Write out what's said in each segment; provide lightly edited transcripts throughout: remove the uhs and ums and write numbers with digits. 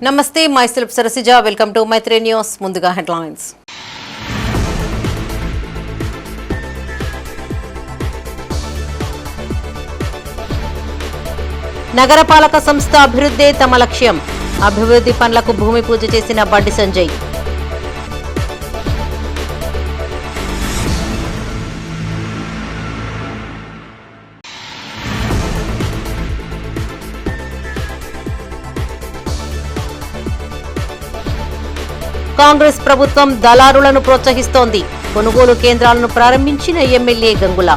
నమస్తే myself Sarasija welcome to Maitri news ముందుగా headlines నగరపాలక సంస్థ అభివృద్ధి తమ లక్ష్యం అభివృద్ధి పనులకు భూమి పూజ చేసిన బండి సంజయ్ కాంగ్రెస్ ప్రభుత్వం దళారులను ప్రోత్సహిస్తోంది కొనుగోలు కేంద్రాలను ప్రారంభించిన ఎమ్మెల్యే గంగుల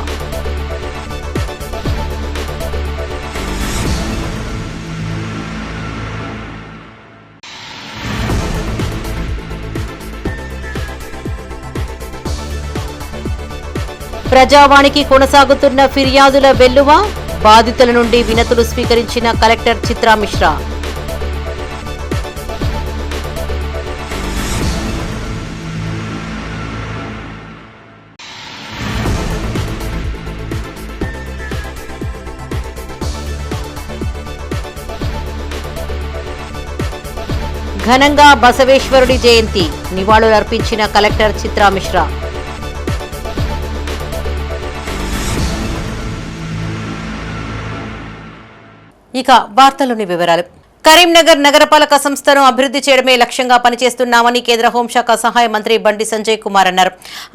ప్రజావాణికి కొనసాగుతున్న ఫిర్యాదుల వెల్లువ బాధితుల నుండి వినతులు స్వీకరించిన కలెక్టర్ చిత్రా మిశ్రా ఘనంగా బసవేశ్వరుడి జయంతి నివాళులర్పించిన కలెక్టర్ చిత్రా మిశ్రా ఇక వార్తల్లోని వివరాలు కరీంనగర్ నగరపాలక సంస్థను అభివృద్ధి చేయడమే లక్ష్యంగా పనిచేస్తున్నామని కేంద్ర హోంశాఖ సహాయ మంత్రి బండి సంజయ్ కుమార్ అన్నారు.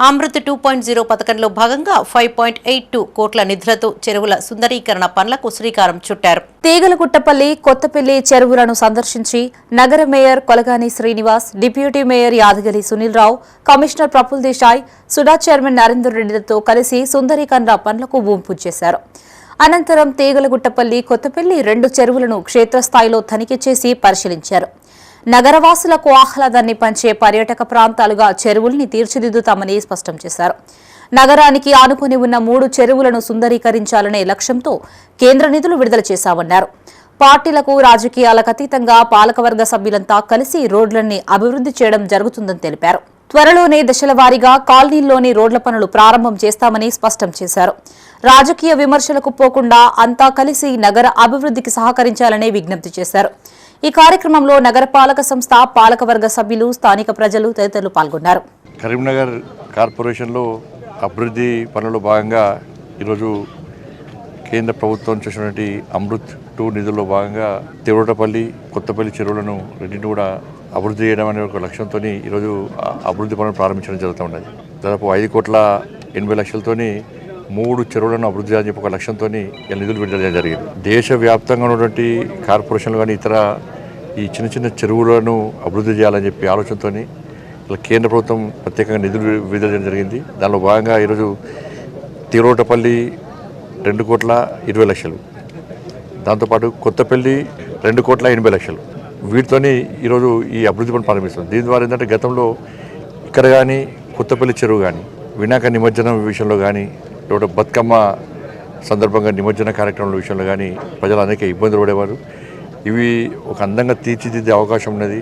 అమృత్ 2.0 పథకంలో భాగంగా 5.82 కోట్ల నిధులతో చెరువుల సుందరీకరణ పనులకు శ్రీకారం చుట్టారు. తీగలగుట్టపల్లి కొత్తపల్లి చెరువులను సందర్శించి నగర mayor Kolagani Srinivas, deputy mayor Yadagiri Sunil Rao, commissioner Praful Desai, SUDA chairman Narender రెడ్డిలతో కలిసి సుందరీకరణ పనులకు భూమి పూజ చేశారు. అనంతరం తీగలగుట్టపల్లి కొత్తపల్లి 2 చెరువులను క్షేత్రస్థాయిలో తనిఖీ చేసి పరిశీలించారు. నగరవాసులకు ఆహ్లాదాన్ని పంచే పర్యాటక ప్రాంతాలుగా చెరువుల్ని తీర్చిదిద్దుతామని స్పష్టం చేశారు. నగరానికి ఆనుకుని ఉన్న 3 చెరువులను సుందరీకరించాలనే లక్ష్యంతో కేంద్ర నిధులు విడుదల చేశామన్నారు. పార్టీలకు రాజకీయాలకు అతీతంగా పాలకవర్గ సభ్యులంతా కలిసి రోడ్లన్నీ అభివృద్ధి చేయడం జరుగుతుందని తెలిపారు. త్వరలోనే దశల వారీగా కాలనీల్లోని రోడ్ల పనులు ప్రారంభం చేస్తామని స్పష్టం చేశారు. రాజకీయ విమర్శలకు పోకుండా అంతా కలిసి నగర అభివృద్ధికి సహకరించాలని విజ్ఞప్తి చేశారు. ఈ కార్యక్రమంలో నగరపాలక సంస్థ పాలకవర్గ సభ్యులు, స్థానిక ప్రజలు తదితరులు పాల్గొన్నారు. కరీంనగర్ కార్పొరేషన్లో అభివృద్ధి పనుల్లో భాగంగా ఈరోజు కేంద్ర ప్రభుత్వం చేసినటువంటి అమృత్ 2 నిధుల్లో భాగంగా తిరువటపల్లి, కొత్తపల్లి చెరువులను రెండింటిని కూడా అభివృద్ధి చేయడం అనే ఒక లక్ష్యంతో ఈరోజు అభివృద్ధి పనులు ప్రారంభించడం జరుగుతూ ఉన్నది. దాదాపు 5,80,00,000 3 చెరువులను అభివృద్ధి చేయాలని చెప్పి ఒక లక్ష్యంతో నిధులు విడుదల చేయడం జరిగింది. దేశవ్యాప్తంగా ఉన్నటువంటి కార్పొరేషన్లు కానీ ఇతర ఈ చిన్న చిన్న చెరువులను అభివృద్ధి చేయాలని చెప్పి ఆలోచనతో ఇలా కేంద్ర ప్రభుత్వం ప్రత్యేకంగా నిధులు విడుదల చేయడం జరిగింది. దానిలో భాగంగా ఈరోజు తిరువటపల్లి 2,20,00,000, దాంతోపాటు కొత్తపల్లి 2,80,00,000 వీటితోని ఈరోజు ఈ అభివృద్ధి పని ప్రారంభిస్తుంది. దీని ద్వారా ఏంటంటే గతంలో ఇక్కడ కానీ కొత్తపల్లి చెరువు కానీ వినాయక నిమజ్జనం విషయంలో కానీ లేదా బతుకమ్మ సందర్భంగా నిమజ్జన కార్యక్రమాల విషయంలో కానీ ప్రజలు అనేక ఇబ్బందులు పడేవారు. ఇవి ఒక అందంగా తీర్చిదిద్దే అవకాశం ఉన్నది,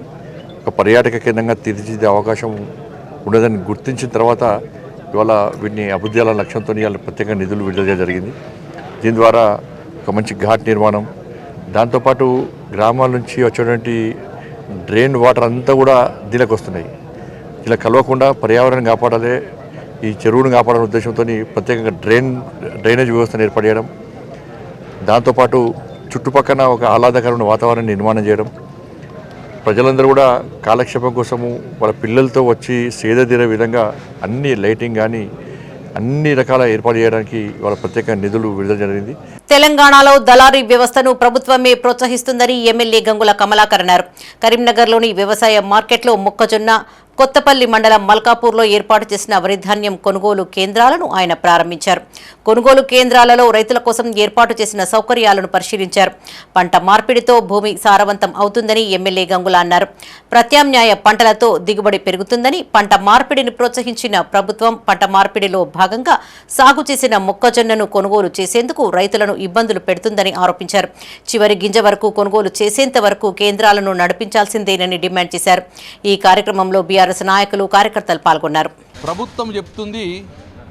ఒక పర్యాటక కేంద్రంగా తీర్చిదిద్దే అవకాశం ఉన్నదని గుర్తించిన తర్వాత ఇవాళ వీటిని అభివృద్ధి చేయాలనే లక్ష్యంతో ఇవాళ ప్రత్యేకంగా నిధులు విడుదల చేయడం జరిగింది. దీని ద్వారా ఒక మంచి ఘాట్ నిర్మాణం, దాంతోపాటు గ్రామాల నుంచి వచ్చేటువంటి డ్రైన్ వాటర్ అంతా కూడా దీనికి వస్తున్నాయి. ఇలా కలవకుండా పర్యావరణం కాపాడాలి, ఈ చెరువును కాపాడాలనే ఉద్దేశంతో ప్రత్యేకంగా డ్రైనేజ్ వ్యవస్థను ఏర్పాటు చేయడం, దాంతోపాటు చుట్టుపక్కల ఒక ఆహ్లాదకరమైన వాతావరణాన్ని నిర్మాణం చేయడం, ప్రజలందరూ కూడా కాలక్షేపం కోసము వాళ్ళ పిల్లలతో వచ్చి సేద తీరే విధంగా అన్ని లైటింగ్ కానీ అన్ని రకాల ఏర్పాటు చేయడానికి వాళ్ళ ప్రత్యేక నిధులు విడుదల జరిగింది. తెలంగాణలో దళారీ వ్యవస్థను ప్రభుత్వమే ప్రోత్సహిస్తుందని ఎమ్మెల్యే గంగుల కమలాకర్ అన్నారు. కరీంనగర్లోని వ్యవసాయ మార్కెట్లో మొక్కజొన్న, కొత్తపల్లి మండలం మల్కాపూర్లో ఏర్పాటు చేసిన వరిధాన్యం కొనుగోలు కేంద్రాలను ఆయన ప్రారంభించారు. కొనుగోలు కేంద్రాలలో రైతుల కోసం ఏర్పాటు చేసిన సౌకర్యాలను పరిశీలించారు. పంట మార్పిడితో భూమి సారవంతం అవుతుందని ఎమ్మెల్యే గంగుల అన్నారు. ప్రత్యామ్నాయ పంటలతో దిగుబడి పెరుగుతుందని, పంట మార్పిడిని ప్రోత్సహించిన ప్రభుత్వం పంట మార్పిడిలో భాగంగా సాగు చేసిన మొక్కజొన్నను కొనుగోలు చేసేందుకు రైతులను ఇబ్బందులు పెడుతుందని ఆరోపించారు. చివరి గింజ వరకు కొనుగోలు చేసేంత వరకు కేంద్రాలను నడిపించాల్సిందేనని డిమాండ్ చేశారు. ఈ కార్యక్రమంలో బీఆర్ఎస్ నాయకులు, కార్యకర్తలు పాల్గొన్నారు. ప్రభుత్వం చెప్తుంది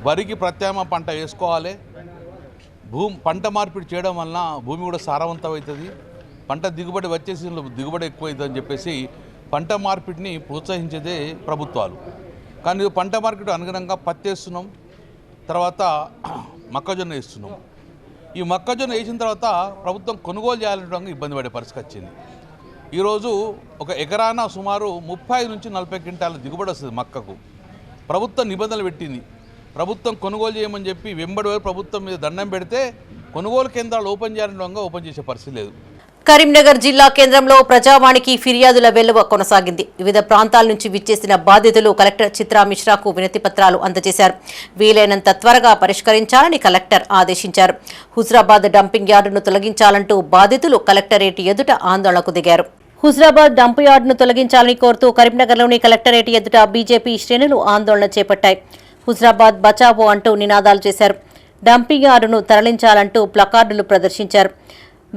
వరికి ప్రత్యామ్నాయ పంట వేసుకోవాలి, పంట మార్పిడి చేయడం వలన భూమి కూడా సారవంతం అవుతుంది, పంట దిగుబడి వచ్చేసి దిగుబడి ఎక్కువైందని చెప్పేసి పంట మార్పిడిని ప్రోత్సహించేదే ప్రభుత్వాలు. కానీ పంట మార్పిడి అనుగుణంగా పత్తి వేస్తున్నాం, తర్వాత మొక్కజొన్న వేస్తున్నాం. ఈ మొక్కజొన్న వేసిన తర్వాత ప్రభుత్వం కొనుగోలు చేయాలనే ఇబ్బంది పడే పరిస్థితి వచ్చింది. ఈరోజు ఒక ఎకరాన సుమారు 30 నుంచి 40 క్వింటాల దిగుబడి వస్తుంది మొక్కకు. ప్రభుత్వం నిబంధనలు పెట్టింది, ప్రభుత్వం కొనుగోలు చేయమని చెప్పి వెంబడి ప్రభుత్వం మీద దండం పెడితే కొనుగోలు కేంద్రాలు ఓపెన్ చేయాలని ఓపెన్ చేసే పరిస్థితి లేదు. కరీంనగర్ జిల్లా కేంద్రంలో ప్రజావాణికి ఫిర్యాదుల వెల్లువ కొనసాగింది. వివిధ ప్రాంతాల నుంచి విచ్చేసిన బాధితులు కలెక్టర్ చిత్రా మిశ్రాకు వినతి పత్రాలు అందజేశారు. వీలైనంత త్వరగా పరిష్కరించాలని కలెక్టర్ ఆదేశించారు. హుజరాబాద్ డంపింగ్ యార్డును తొలగించాలంటూ బాధితులు కలెక్టరేట్ ఎదుట ఆందోళనకు దిగారు. హుజరాబాద్ డంప్ యార్డును తొలగించాలని కోరుతూ కరీంనగర్లోని కలెక్టరేట్ ఎదుట బీజేపీ శ్రేణులు ఆందోళన చేపట్టాయి. హుజరాబాద్ బచావో అంటూ నినాదాలు చేశారు. డంపింగ్ యార్డును తరలించాలంటూ ప్లకార్డులు ప్రదర్శించారు.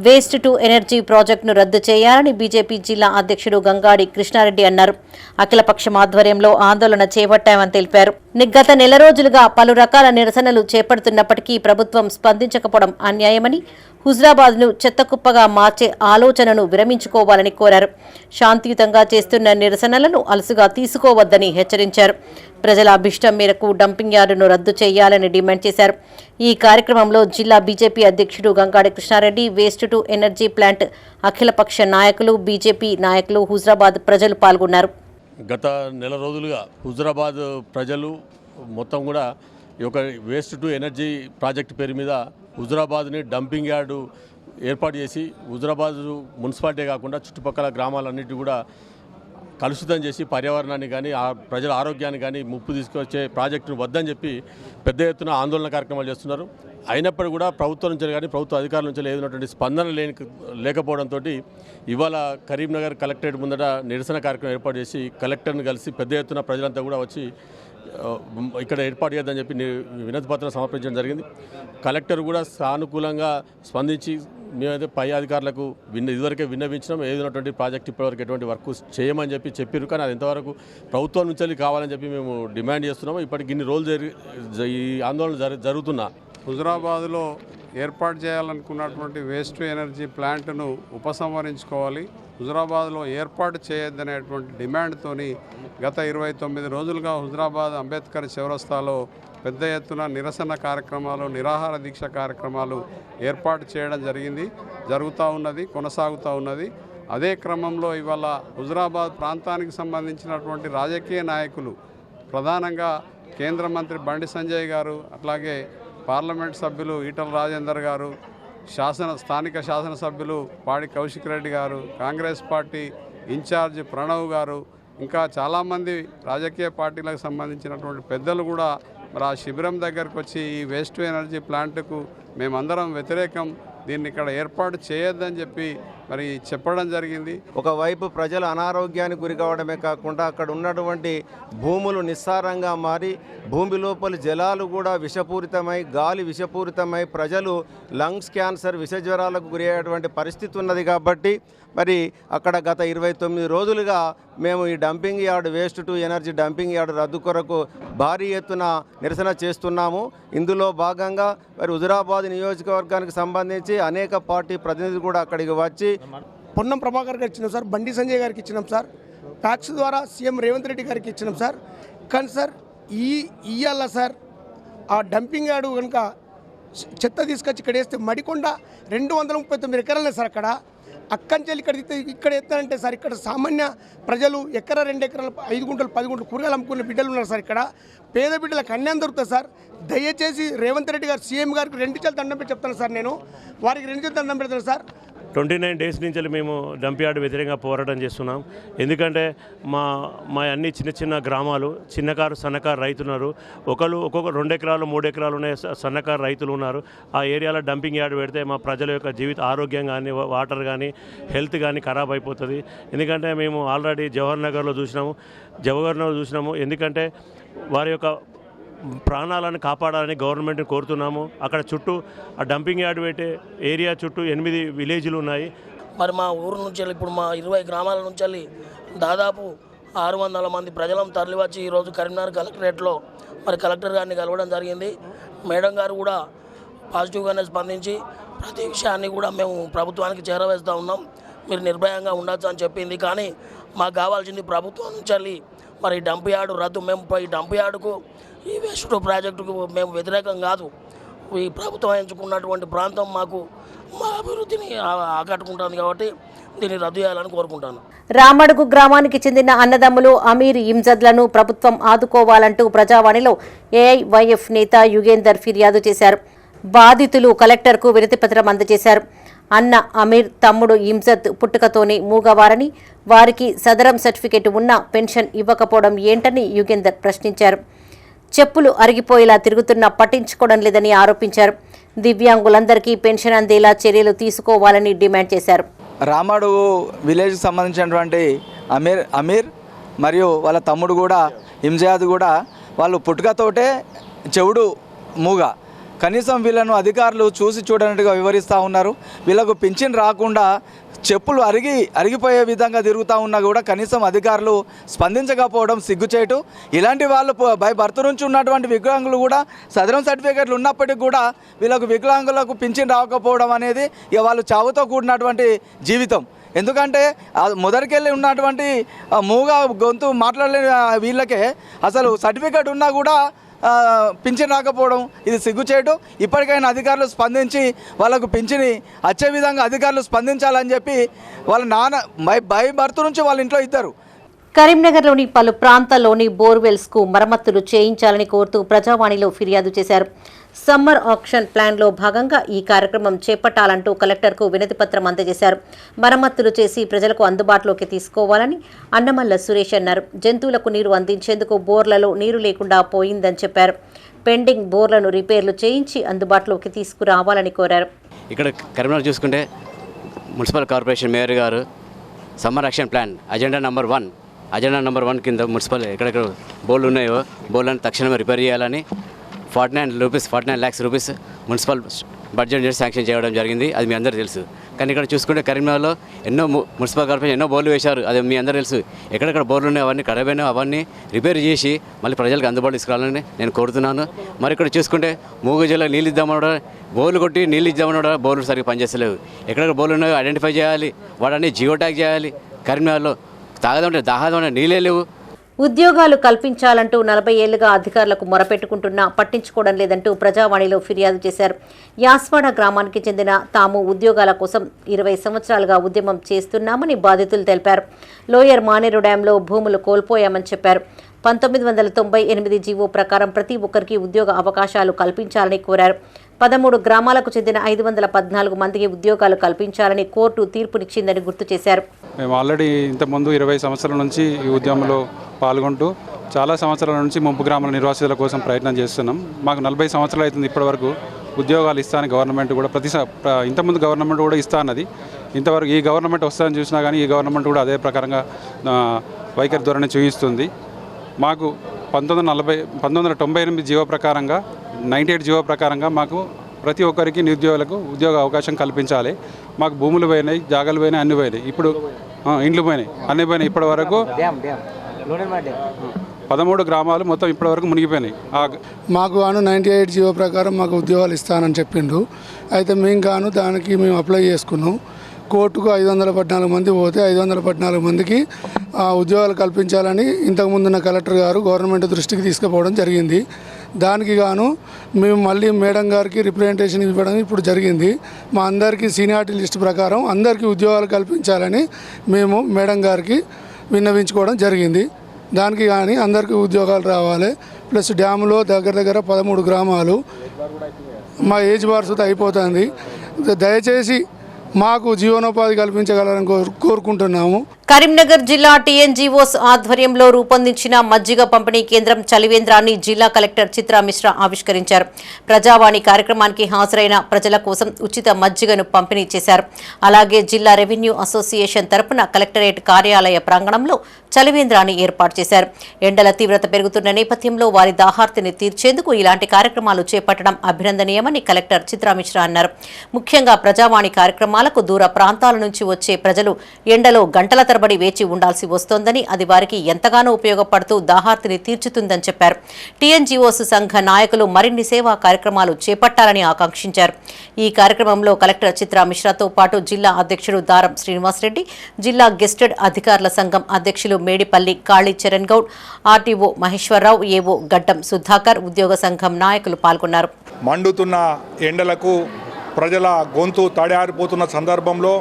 వేస్ట్ టు ఎనర్జీ ప్రాజెక్టును రద్దు చేయాలని బీజేపీ జిల్లా అధ్యక్షుడు గంగాడి కృష్ణారెడ్డి అన్నారు. అఖిలపక్షం ఆధ్వర్యంలో ఆందోళన చేపట్టామని తెలిపారు. గత నెల రోజులుగా పలు రకాల నిరసనలు చేపడుతున్నప్పటికీ ప్రభుత్వం స్పందించకపోవడం అన్యాయమని, హుజరాబాద్ను చెత్తకుప్పగా మార్చే ఆలోచనను విరమించుకోవాలని కోరారు. శాంతియుతంగా చేస్తున్న నిరసనలను అలసుగా తీసుకోవద్దని హెచ్చరించారు. ప్రజల అభిష్టం మేరకు డంపింగ్ యార్డును రద్దు చేయాలని డిమాండ్ చేశారు. ఈ కార్యక్రమంలో జిల్లా బీజేపీ అధ్యక్షుడు Gangadi Krishna Reddy, waste to energy plant అఖిలపక్ష నాయకులు, బీజేపీ నాయకులు, హుజరాబాద్ ప్రజలు పాల్గొన్నారు. గత నెల రోజులుగా హుజరాబాద్ ప్రజలు మొత్తం కూడా ఈ యొక్క వేస్ట్ టు ఎనర్జీ ప్రాజెక్టు పేరు మీద హుజరాబాద్ని డంపింగ్ యార్డు ఏర్పాటు చేసి హుజరాబాద్ మున్సిపాలిటీ కాకుండా చుట్టుపక్కల గ్రామాలన్నిటి కూడా కలుషితం చేసి పర్యావరణాన్ని కానీ ప్రజల ఆరోగ్యాన్ని కానీ ముప్పు తీసుకొచ్చే ప్రాజెక్టును వద్దని చెప్పి పెద్ద ఎత్తున ఆందోళన కార్యక్రమాలు చేస్తున్నారు. అయినప్పటికీ కూడా ప్రభుత్వం నుంచి కానీ ప్రభుత్వ అధికారుల నుంచి ఏదైనటువంటి స్పందన లేకపోవడంతో ఇవాళ కరీంనగర్ కలెక్టరేట్ ముందట నిరసన కార్యక్రమం ఏర్పాటు చేసి కలెక్టర్ని కలిసి పెద్ద ఎత్తున ప్రజలంతా కూడా వచ్చి ఇక్కడ ఏర్పాటు చేద్దని చెప్పి వినతి పత్రం సమర్పించడం జరిగింది. కలెక్టర్ కూడా సానుకూలంగా స్పందించి మేమైతే పై అధికారులకు ఇదివరకే విన్నవించినాం, ఏదైనటువంటి ప్రాజెక్ట్ ఇప్పటివరకు ఎటువంటి వర్క్ చేయమని చెప్పారు. కానీ అది ఎంతవరకు ప్రభుత్వం నుంచి కావాలని చెప్పి మేము డిమాండ్ చేస్తున్నాము. ఇప్పటికి ఇన్ని రోజులు ఈ ఆందోళన జరుగుతున్నా హుజరాబాద్లో ఏర్పాటు చేయాలనుకున్నటువంటి వేస్ట్ ఎనర్జీ ప్లాంట్ను ఉపసంహరించుకోవాలి, హుజరాబాద్లో ఏర్పాటు చేయొద్దనేటువంటి డిమాండ్తోని గత 29 రోజులుగా హుజరాబాద్ అంబేద్కర్ చౌరస్తాలో పెద్ద ఎత్తున నిరసన కార్యక్రమాలు, నిరాహార దీక్ష కార్యక్రమాలు ఏర్పాటు చేయడం జరుగుతూ ఉన్నది, కొనసాగుతూ ఉన్నది. అదే క్రమంలో ఇవాళ హుజరాబాద్ ప్రాంతానికి సంబంధించినటువంటి రాజకీయ నాయకులు, ప్రధానంగా కేంద్ర మంత్రి బండి సంజయ్ గారు, అట్లాగే పార్లమెంట్ సభ్యులు ఈటల రాజేందర్ గారు, స్థానిక శాసనసభ్యులు పాడి కౌశిక్ రెడ్డి గారు, కాంగ్రెస్ పార్టీ ఇన్ఛార్జ్ ప్రణవ్ గారు, ఇంకా చాలామంది రాజకీయ పార్టీలకు సంబంధించినటువంటి పెద్దలు కూడా మరి ఆ శిబిరం దగ్గరకు వచ్చి ఈ వేస్ట్ ఎనర్జీ ప్లాంట్కు మేమందరం వ్యతిరేకం, దీన్ని ఇక్కడ ఏర్పాటు చేయొద్దని చెప్పి మరి చెప్పడం జరిగింది. ఒకవైపు ప్రజలు అనారోగ్యానికి గురి కావడమే కాకుండా అక్కడ ఉన్నటువంటి భూములు నిస్సారంగా మారి భూమి లోపలి జలాలు కూడా విషపూరితమై, గాలి విషపూరితమై ప్రజలు లంగ్స్ క్యాన్సర్, విషజ్వరాలకు గురి అయ్యేటువంటి పరిస్థితి ఉన్నది. కాబట్టి మరి అక్కడ గత 29 రోజులుగా మేము ఈ dumping yard, waste to energy dumping yard రద్దు కొరకు భారీ ఎత్తున నిరసన చేస్తున్నాము. ఇందులో భాగంగా మరి హుజరాబాద్ నియోజకవర్గానికి సంబంధించి అనేక పార్టీ ప్రతినిధులు కూడా అక్కడికి వచ్చి పొన్నం ప్రభాకర్ గారికి ఇచ్చినాం సార్, బండి సంజయ్ గారికి ఇచ్చినాం సార్, ప్యాక్స్ ద్వారా సీఎం రేవంత్ రెడ్డి గారికి ఇచ్చినాం సార్. కానీ సార్ ఇయ్యాల సార్ ఆ డంపింగ్ యార్డు కనుక చెత్త తీసుకొచ్చి ఇక్కడ వేస్తే మడికొండ 239 ఎకరాలే సార్. అక్కంచెల్లి ఇక్కడ ఎత్తానంటే సార్ ఇక్కడ సామాన్య ప్రజలు ఎకరా 2 ఎకరాలు 5 గుంటలు 10 గుంటలు కూరగాయలు అమ్ముకునే బిడ్డలు ఉన్నారు సార్. ఇక్కడ పేద బిడ్డలకు అన్యాయం దొరుకుతుంది సార్. దయచేసి రేవంత్ రెడ్డి గారు సీఎం గారికి 2 చేతులు దండం పెట్టి చెప్తాను సార్, నేను వారికి 2 చేతులు దండం పెడతాను సార్. 29 డేస్ నుంచి మేము డంప్ యార్డ్ వ్యతిరేకంగా పోరాటం చేస్తున్నాం. ఎందుకంటే మా అన్ని చిన్న గ్రామాలు, చిన్నకారు సన్నకారు రైతున్నారు. ఒక్కొక్క 2 ఎకరాలు 3 ఎకరాలు ఉన్నాయి సన్నకారు రైతులు ఉన్నారు. ఆ ఏరియాలో డంపింగ్ యార్డ్ పెడితే మా ప్రజల యొక్క జీవిత ఆరోగ్యం కానీ, వాటర్ కానీ, హెల్త్ కానీ ఖరాబ్ అయిపోతుంది. ఎందుకంటే మేము ఆల్రెడీ జవహర్ నగర్లో చూసినాము. ఎందుకంటే వారి యొక్క ప్రాణాలను కాపాడాలని గవర్నమెంట్ని కోరుతున్నాము. అక్కడ చుట్టూ ఆ డంపింగ్ యార్డ్ పెట్టే ఏరియా చుట్టూ 8 విలేజ్లు ఉన్నాయి. మరి మా ఊరు నుంచి ఇప్పుడు మా 20 గ్రామాల నుంచి దాదాపు 600 మంది ప్రజలను తరలివచ్చి ఈరోజు కరీంనగర్ కలెక్టరేట్లో మరి కలెక్టర్ గారిని కలవడం జరిగింది. మేడం గారు కూడా పాజిటివ్గానే స్పందించి ప్రతి విషయాన్ని కూడా మేము ప్రభుత్వానికి చేరవేస్తూ ఉన్నాం. మీరు నిర్భయంగా ఉండొచ్చు అని చెప్పింది. కానీ మాకు కావాల్సింది ప్రభుత్వం నుంచి మరి డంప్ యార్డు రద్దు. మేము ఈ డంప్ యార్డుకు ఈ వేస్ట్ ప్రాజెక్టుకు మేము వ్యతిరేకం కాదు. ఈ ప్రభుత్వం ఎంచుకున్నటువంటి ప్రాంతం మాకు మా అభివృద్ధిని ఆకట్టుకుంటుంది కాబట్టి దీన్ని రద్దు చేయాలని కోరుకుంటాను. రామడుగు గ్రామానికి చెందిన అన్నదమ్ములు అమీర్ ఇమ్జద్లను ప్రభుత్వం ఆదుకోవాలంటూ ప్రజావాణిలో ఏఐవైఎఫ్ నేత యుగేందర్ ఫిర్యాదు చేశారు. బాధితులు కలెక్టర్కు వినతిపత్రం అందజేశారు. అన్న అమీర్ తమ్ముడు ఇమ్జద్ పుట్టుకతోనే మూగవారని, వారికి సదరం సర్టిఫికెట్ ఉన్నా పెన్షన్ ఇవ్వకపోవడం ఏంటని యుగేందర్ ప్రశ్నించారు. చెప్పులు అరిగిపోయేలా తిరుగుతున్నా పట్టించుకోవడం లేదని ఆరోపించారు. దివ్యాంగులందరికీ పెన్షన్ అందేలా చర్యలు తీసుకోవాలని డిమాండ్ చేశారు. రామడుగు విలేజ్కి సంబంధించినటువంటి అమీర్ మరియు వాళ్ళ తమ్ముడు కూడా ఇమ్జాద్ కూడా వాళ్ళు పుట్టుకతోటే చెవుడు మూగ. కనీసం వీళ్ళను అధికారులు చూసి చూడనట్టుగా వివరిస్తూ ఉన్నారు. వీళ్ళకు పింఛన్ రాకుండా చెప్పులు అరిగిపోయే విధంగా తిరుగుతూ ఉన్నా కూడా కనీసం అధికారులు స్పందించకపోవడం సిగ్గుచేటు. ఇలాంటి వాళ్ళు బై బర్త్ నుంచి ఉన్నటువంటి వికలాంగులు కూడా సదరం సర్టిఫికేట్లు ఉన్నప్పటికీ కూడా వీళ్ళకు వికలాంగులకు పింఛన్ రాకపోవడం అనేది ఇక వాళ్ళు చావుతో కూడినటువంటి జీవితం. ఎందుకంటే మొదటికెళ్ళి ఉన్నటువంటి మూగ గొంతు మాట్లాడలేని వీళ్ళకే అసలు సర్టిఫికేట్ ఉన్నా కూడా పింఛన్ రాకపోవడం ఇది సిగ్గుచేటు. ఇప్పటికైనా అధికారులు స్పందించి వాళ్ళకు పింఛని వచ్చే విధంగా అధికారులు స్పందించాలని చెప్పి వాళ్ళ నాన్న బై బర్త్ నుంచి వాళ్ళ ఇంట్లో ఇద్దరు. కరీంనగర్లోని పలు ప్రాంతాల్లోని బోర్వెల్స్కు మరమ్మతులు చేయించాలని కోరుతూ ప్రజావాణిలో ఫిర్యాదు చేశారు. సమ్మర్ ఆక్షన్ ప్లాన్లో భాగంగా ఈ కార్యక్రమం చేపట్టాలంటూ కలెక్టర్కు వినతిపత్రం అందజేశారు. మరమ్మతులు చేసి ప్రజలకు అందుబాటులోకి తీసుకోవాలని అన్నమల్ల సురేష్ అన్నారు. జంతువులకు నీరు అందించేందుకు బోర్లలో నీరు లేకుండా పోయిందని చెప్పారు. పెండింగ్ బోర్లను రిపేర్లు చేయించి అందుబాటులోకి తీసుకురావాలని కోరారు. ఇక్కడ కరీంనగర్ చూసుకుంటే మున్సిపల్ కార్పొరేషన్ మేయర్ గారు summer action plan agenda number 1 కింద మున్సిపల్ ఎక్కడెక్కడ బోర్లు ఉన్నాయో బోర్లను తక్షణమే రిపేర్ చేయాలని 49 lakhs rupees municipal budget sanction చేయడం జరిగింది. అది మీ అందరూ తెలుసు. కానీ ఇక్కడ చూసుకుంటే కరీంనగర్లో ఎన్నో మున్సిపల్ కార్పొరేషన్ ఎన్నో బోర్లు వేశారు. అది మీ అందరూ తెలుసు. ఎక్కడెక్కడ బోర్లు ఉన్నాయి అవన్నీ ఖరాబైనా అవన్నీ రిపేర్ చేసి మళ్ళీ ప్రజలకు అందుబాటులో తీసుకురావాలని నేను కోరుతున్నాను. మరి ఇక్కడ చూసుకుంటే మూగజలకు నీళ్ళు ఇద్దామన్నా బోర్లు కొట్టి నీళ్ళు ఇద్దామన్నా బోర్లు సరిగ్గా పనిచేస్తలేవు. ఎక్కడెక్కడ బోర్లు ఉన్నాయో ఐడెంటిఫై చేయాలి. వాడన్నీ జియో ట్యాగ్ చేయాలి. కరీంనగర్లో తాగదంటే దాహదంటే నీళ్ళే లేవు. ఉద్యోగాలు కల్పించాలంటూ 40 ఏళ్లుగా అధికారులకు మొరపెట్టుకుంటున్నా పట్టించుకోవడం లేదంటూ ప్రజావాణిలో ఫిర్యాదు చేశారు. యాస్వాడ గ్రామానికి చెందిన తాము ఉద్యోగాల కోసం 20 సంవత్సరాలుగా ఉద్యమం చేస్తున్నామని బాధితులు తెలిపారు. లోయర్ మానేరు డ్యాంలో భూములు కోల్పోయామని చెప్పారు. 1998 జీవో ప్రకారం ప్రతి ఒక్కరికి ఉద్యోగ అవకాశాలు కల్పించాలని కోరారు. 13 గ్రామాలకు చెందిన 514 మందికి ఉద్యోగాలు కల్పించాలని కోర్టు తీర్పునిచ్చిందని గుర్తు చేశారు. మేము ఆల్రెడీ ఇంతకుముందు 20 సంవత్సరాల నుంచి ఈ ఉద్యమంలో పాల్గొంటూ చాలా సంవత్సరాల నుంచి ముంపు గ్రామాల నిర్వాసితుల కోసం ప్రయత్నం చేస్తున్నాం. మాకు 40 సంవత్సరాలు అవుతుంది ఇప్పటివరకు ఉద్యోగాలు ఇస్తాను గవర్నమెంట్ కూడా ఇంతకుముందు గవర్నమెంట్ కూడా ఇస్తా అన్నది. ఇంతవరకు ఈ గవర్నమెంట్ వస్తుందని చూసినా కానీ ఈ గవర్నమెంట్ కూడా అదే ప్రకారంగా వైఖరి ధోరణి చూపిస్తుంది. మాకు 1998 జీవో ప్రకారంగా 98 జీవో ప్రకారంగా మాకు ప్రతి ఒక్కరికి నిరుద్యోగులకు ఉద్యోగ అవకాశం కల్పించాలి. మాకు భూములు పోయినాయి, జాగాలు పోయినాయి, అన్ని పోయినాయి. ఇప్పుడు ఇండ్లు పోయినాయి, అన్నీ పోయినాయి. ఇప్పటి వరకు 13 గ్రామాలు మొత్తం ఇప్పటివరకు మునిగిపోయినాయి. మాకు 98 జీవో ప్రకారం మాకు ఉద్యోగాలు ఇస్తానని చెప్పిండు. అయితే దానికి మేము అప్లై చేసుకున్నాం. కోర్టుకు 514 మంది పోతే 514 మందికి ఉద్యోగాలు కల్పించాలని ఇంతకుముందున్న కలెక్టర్ గారు గవర్నమెంట్ దృష్టికి తీసుకుపోవడం జరిగింది. దానికి గాను మేము మళ్ళీ మేడం గారికి రిప్రజెంటేషన్ ఇవ్వడం ఇప్పుడు జరిగింది. మా అందరికీ సీనియారిటీ లిస్ట్ ప్రకారం అందరికీ ఉద్యోగాలు కల్పించాలని మేము మేడం గారికి విన్నవించుకోవడం జరిగింది. దానికి కానీ అందరికీ ఉద్యోగాలు రావాలి. ప్లస్ డ్యాములో దగ్గర 13 గ్రామాలు మా ఏజ్ బార్సుతో అయిపోతుంది. దయచేసి మాకు జీవనోపాధి కల్పించగలరని కోరుకుంటున్నాము. కరీంనగర్ జిల్లా టీఎన్జీఓస్ ఆధ్వర్యంలో రూపొందించిన మజ్జిగ పంపిణీ కేంద్రం చలివేంద్రాన్ని జిల్లా కలెక్టర్ చిత్రా మిశ్రా ఆవిష్కరించారు. ప్రజావాణి కార్యక్రమానికి హాజరైన ప్రజల కోసం ఉచిత మజ్జిగను పంపిణీ చేశారు. అలాగే జిల్లా రెవెన్యూ అసోసియేషన్ తరపున కలెక్టరేట్ కార్యాలయ ప్రాంగణంలో చలివేంద్రాన్ని ఏర్పాటు చేశారు. ఎండల తీవ్రత పెరుగుతున్న నేపథ్యంలో వారి దాహార్తిని తీర్చేందుకు ఇలాంటి కార్యక్రమాలు చేపట్టడం అభినందనీయమని కలెక్టర్ చిత్రా మిశ్రా అన్నారు. ముఖ్యంగా ప్రజావాణి కార్యక్రమాలకు దూర ప్రాంతాల నుంచి వచ్చే ప్రజలు ఎండలో గంటల తరబడి వేచి ఉండాల్సి వస్తోందని అది వారికి ఎంతగానో ఉపయోగపడుతూ దాహార్తిని తీర్చుతుందని చెప్పారు. టీఎన్జీఓస్ సంఘ నాయకులు మరిన్ని సేవా కార్యక్రమాలు చేపట్టాలని ఆకాంక్షించారు. ఈ కార్యక్రమంలో కలెక్టర్ చిత్రా మిశ్రాతో పాటు జిల్లా అధ్యక్షుడు దారం శ్రీనివాసరెడ్డి, జిల్లా గెస్టెడ్ అధికారుల సంఘం అధ్యక్షులు మేడిపల్లి కాళీ చరణ్ గౌడ్, ఆర్టీఓ మహేశ్వరరావు, ఏవో గడ్డం సుధాకర్, ఉద్యోగ సంఘం నాయకులు పాల్గొన్నారు. మండుతున్న ఎండలకు ప్రజల గొంతు తడారిపోతున్న సందర్భంలో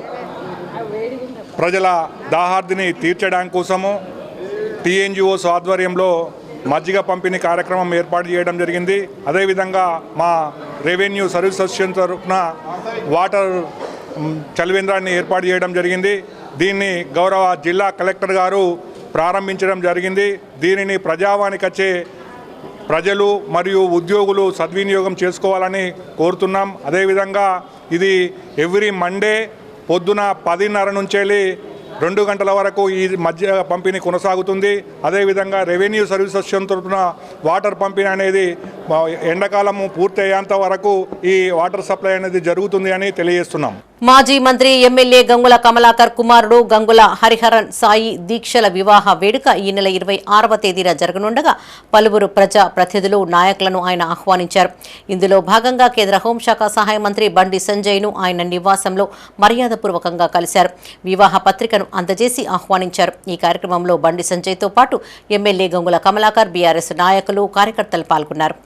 ప్రజల దాహార్దిని తీర్చడానికి కోసము టీఎన్జీఓస్ ఆధ్వర్యంలో మజ్జిగ పంపిణీ కార్యక్రమం ఏర్పాటు చేయడం జరిగింది. అదేవిధంగా మా రెవెన్యూ సర్వీస్ అసోసియేషన్ తరఫున వాటర్ చలివేంద్రాన్ని ఏర్పాటు చేయడం జరిగింది. దీన్ని గౌరవ జిల్లా కలెక్టర్ గారు ప్రారంభించడం జరిగింది. దీనిని ప్రజావానికి వచ్చే ప్రజలు మరియు ఉద్యోగులు సద్వినియోగం చేసుకోవాలని కోరుతున్నాం. అదేవిధంగా ఇది ఎవ్రీ మండే పొద్దున 10:30 నుంచి 2 గంటల వరకు ఈ మధ్య పంపిణీ కొనసాగుతుంది. అదేవిధంగా రెవెన్యూ సర్వీస్ అసోసియేషన్ తరఫున వాటర్ పంపిణీ అనేది ఎండాకాలము పూర్తి అయ్యేంత వరకు ఈ వాటర్ సప్లై అనేది జరుగుతుంది అని తెలియజేస్తున్నాం. మాజీ మంత్రి ఎమ్మెల్యే గంగుల కమలాకర్ కుమారుడు గంగుల హరిహరన్ సాయి దీక్షల వివాహ వేడుక ఈ నెల 26వ తేదీన జరగనుండగా పలువురు ప్రజా ప్రతినిధులు, నాయకులను ఆయన ఆహ్వానించారు. ఇందులో భాగంగా కేంద్ర హోంశాఖ సహాయ మంత్రి బండి సంజయ్ను ఆయన నివాసంలో మర్యాదపూర్వకంగా కలిశారు. వివాహ పత్రికను అందజేసి ఆహ్వానించారు. ఈ కార్యక్రమంలో బండి సంజయ్తో పాటు ఎమ్మెల్యే గంగుల కమలాకర్, బీఆర్ఎస్ నాయకులు, కార్యకర్తలు పాల్గొన్నారు.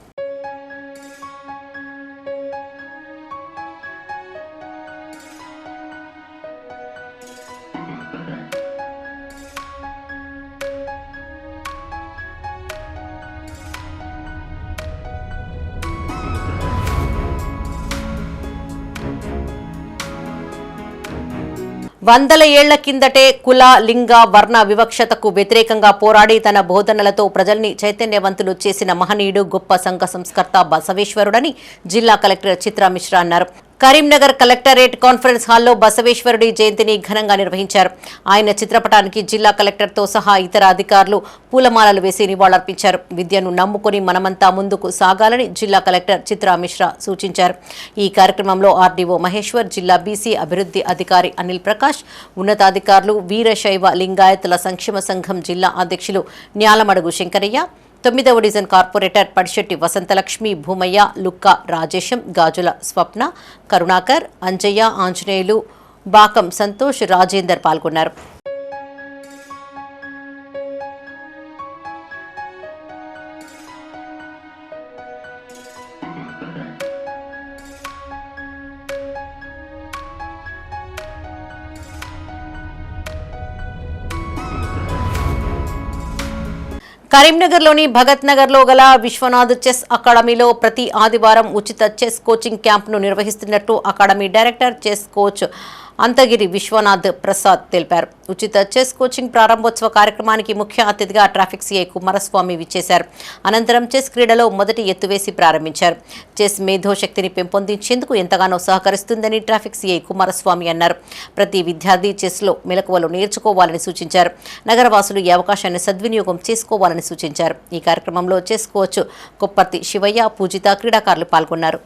వందల ఏళ్ల కిందటే కుల, లింగ, వర్ణ వివక్షతకు వ్యతిరేకంగా పోరాడి తన బోధనలతో ప్రజల్ని చైతన్యవంతులు చేసిన మహనీయుడు, గొప్ప సంఘ సంస్కర్త బసవేశ్వరుడని జిల్లా కలెక్టర్ చిత్రా మిశ్రా అన్నారు. కరీంనగర్ కలెక్టరేట్ కాన్ఫరెన్స్ హాల్లో బసవేశ్వరుడి జయంతిని ఘనంగా నిర్వహించారు. ఆయన చిత్రపటానికి జిల్లా కలెక్టర్తో సహా ఇతర అధికారులు పూలమాలలు వేసి నివాళులర్పించారు. విద్యను నమ్ముకుని మనమంతా ముందుకు సాగాలని జిల్లా కలెక్టర్ చిత్రా మిశ్రా సూచించారు. ఈ కార్యక్రమంలో ఆర్డీఓ మహేశ్వర్, జిల్లా బీసీ అభివృద్ధి అధికారి అనిల్ ప్రకాష్, ఉన్నతాధికారులు, వీరశైవ లింగాయతుల సంక్షేమ సంఘం జిల్లా అధ్యక్షులు న్యాలమడుగు శంకరయ్య, 9వ డివిజన్ కార్పొరేటర్ పడిశెట్టి వసంతలక్ష్మి, భూమయ్య, లుక్క రాజేశం, గాజుల స్వప్న, కరుణాకర్, అంజయ్య, ఆంజనేయులు, బాకం సంతోష్, రాజేందర్ పాల్గొన్నారు. కరీంనగర్లోని భగత్ నగర్లో గల విశ్వనాథ్ చెస్ అకాడమీలో ప్రతి ఆదివారం ఉచిత చెస్ కోచింగ్ క్యాంప్ను నిర్వహిస్తున్నట్టు academy director, chess coach Anthagiri Viswanath Prasad తెలిపారు. ఉచిత చెస్ కోచింగ్ ప్రారంభోత్సవ కార్యక్రమానికి ముఖ్య అతిథిగా ట్రాఫిక్ సీఐ కుమారస్వామి విచ్చేశారు. అనంతరం చెస్ క్రీడలో మొదటి ఎత్తువేసి ప్రారంభించారు. చెస్ మేధోశక్తిని పెంపొందించేందుకు ఎంతగానో సహకరిస్తుందని ట్రాఫిక్ సీఐ కుమారస్వామి అన్నారు. ప్రతి విద్యార్థి చెస్లో మెలకువలు నేర్చుకోవాలని సూచించారు. నగరవాసులు ఈ అవకాశాన్ని సద్వినియోగం చేసుకోవాలని సూచించారు. ఈ కార్యక్రమంలో చెస్ కోచ్ కొప్పర్తి శివయ్య, పూజిత, క్రీడాకారులు పాల్గొన్నారు.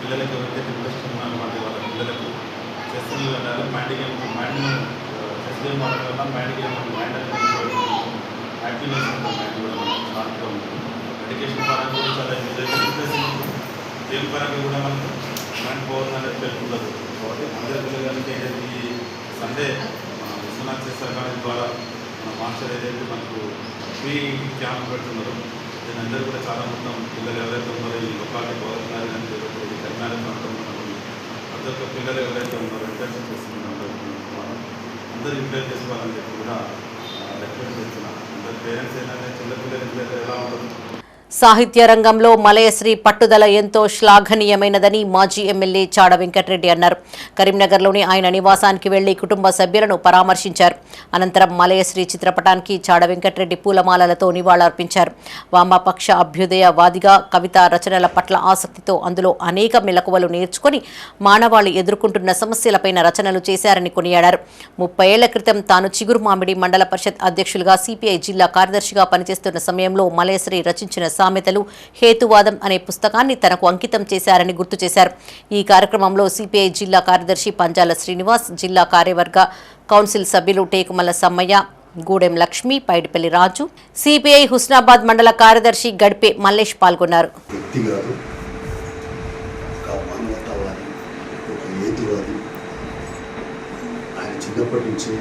పిల్లలకి ఎవరికైతే ఇంట్రెస్ట్ ఉన్నటువంటి వాళ్ళ పిల్లలకు chess mind game chess game ఆడడం వల్ల మైండ్ గేమ్ మైండ్ అనేది యాక్టివ్నెస్ ఉంటుంది. మైండ్ కూడా మనకు షార్ప్గా ఉంటుంది. ఎడ్యుకేషన్ పరంగా కూడా చాలా ఇంట్రెస్ట్, గేమ్ పరంగా కూడా మనకు మైండ్ పవర్ అనేది పెరుగుతుంది. కాబట్టి అందరి పిల్లలకి ఏదైతే ఈ సండే విశ్వనాథ్ చెస్ అకాడమీ ద్వారా మన మాస్టర్ ఏదైతే మనకు ఫ్రీ క్యాంప్ పెడుతున్నారో దీని అందరూ కూడా చాలా మొత్తం పిల్లలు ఎవరైతే ఉన్నారో ఈ లొకాలిటీ గవర్నర్ కానీ కరీంనగర్ ప్రాంతంలో ప్రతి ఒక్క పిల్లలు ఎవరైతే ఉన్నారో ఇంటర్న్షిప్ చేస్తున్నారు అందరూ ఇంప్లైన్ చేసుకోవాలని చెప్పి కూడా రిక్వెస్ట్ చేస్తున్నాను. అందరు పేరెంట్స్ ఏంటంటే చిన్నపిల్లలు ఇంట్లో ఎలా ఉంటుంది. సాహిత్య రంగంలో మలయశ్రీ పట్టుదల ఎంతో శ్లాఘనీయమైనదని మాజీ ఎమ్మెల్యే చాడ వెంకటరెడ్డి అన్నారు. కరీంనగర్లోని ఆయన నివాసానికి వెళ్లి కుటుంబ సభ్యులను పరామర్శించారు. అనంతరం మలయశ్రీ చిత్రపటానికి చాడ వెంకటరెడ్డి పూలమాలలతో నివాళులర్పించారు. వామపక్ష అభ్యుదయవాదిగా కవితా రచనల పట్ల ఆసక్తితో అందులో అనేక మెలకువలు నేర్చుకుని మానవాళి ఎదుర్కొంటున్న సమస్యలపైన రచనలు చేశారని కొనియాడారు. 30 ఏళ్ల క్రితం తాను చిగురుమామిడి మండల పరిషత్ అధ్యక్షులుగా సిపిఐ జిల్లా కార్యదర్శిగా పనిచేస్తున్న సమయంలో మలయశ్రీ రచించిన సామెతలు హేతువాదం అనే పుస్తకాన్ని తనకు అంకితం చేశారని గుర్తు చేశారు. ఈ కార్యక్రమంలో సిపిఐ జిల్లా కార్యదర్శి పంజాల శ్రీనివాస్, జిల్లా కార్యవర్గ కౌన్సిల్ సభ్యులు టేకుమల్ల సమ్మయ్య, గూడెం లక్ష్మి, పైడిపల్లి రాజు, సిపిఐ హుస్నాబాద్ మండల కార్యదర్శి గడిపే మల్లేష్ పాల్గొన్నారు. చిన్నప్పటి నుంచే